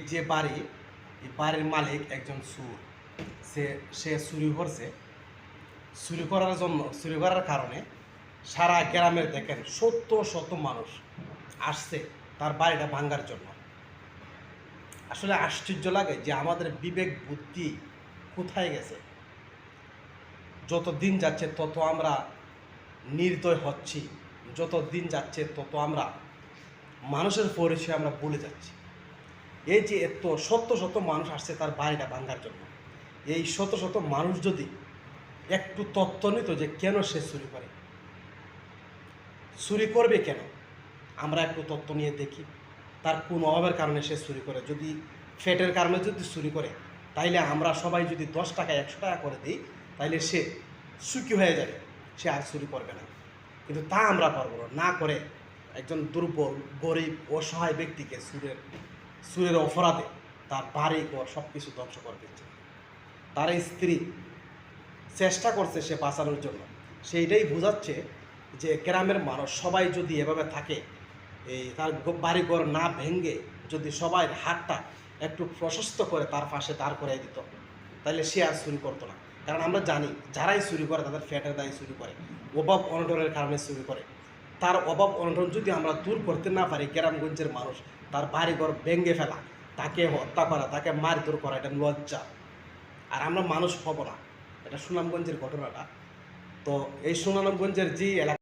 যে বাড়ি, এই বাড়ির মালিক একজন চোর। সে চুরি করছে। চুরি করার কারণে সারা গ্রামের দেখেন শত শত মানুষ আসছে তার বাড়িটা ভাঙার জন্য। আসলে আশ্চর্য লাগে যে আমাদের বিবেক বুদ্ধি কোথায় গেছে। যত দিন যাচ্ছে তত আমরা নির্দয় হচ্ছি, যত দিন যাচ্ছে তত আমরা মানুষের পরিচয় আমরা ভুলে যাচ্ছি। এই যে এত শত শত মানুষ আসছে তার বাড়িটা ভাঙার জন্য, এই শত শত মানুষ যদি একটু তথ্য নিত যে কেন সে চুরি করবে কেন, আমরা একটু তথ্য নিয়ে দেখি তার কোন অভাবের কারণে সে চুরি করে। যদি ফ্যাটের কারণে যদি চুরি করে, তাইলে আমরা সবাই যদি 10 টাকা 100 টাকা করে দিই, তাইলে সে সুখী হয়ে যাবে, সে আর চুরি করবে না। কিন্তু তা আমরা পারবো না করে একজন দুর্বল গরিব অসহায় ব্যক্তিকে চুরের অপরাধে তার বাড়ি ঘর সব কিছু ধ্বংস করে দিচ্ছে। তার স্ত্রী চেষ্টা করছে সে বাঁচানোর জন্য, সেইটাই বোঝাচ্ছে যে গ্রামের মানুষ সবাই যদি এভাবে থাকে, এই তার বাড়িঘর না ভেঙে যদি সবাই হাতটা একটু প্রশস্ত করে তার পাশে দাঁড় করে দিত, তাহলে সে আর চুরি করতো না। কারণ আমরা জানি যারাই চুরি করে তাদের ফ্যাটের দায়ে চুরি করে, অভাব অনটনের কারণে চুরি করে। তার অভাব অনটন যদি আমরা দূর করতে না পারি, গ্রামগঞ্জের মানুষ তার বাড়িঘর ভেঙে ফেলা, তাকে হত্যা করা, তাকে মারধর করা, এটা লজ্জা। আর আমরা মানুষ হব না। এটা সুনামগঞ্জের ঘটনাটা। তো এই সুনামগঞ্জের যে এলাকা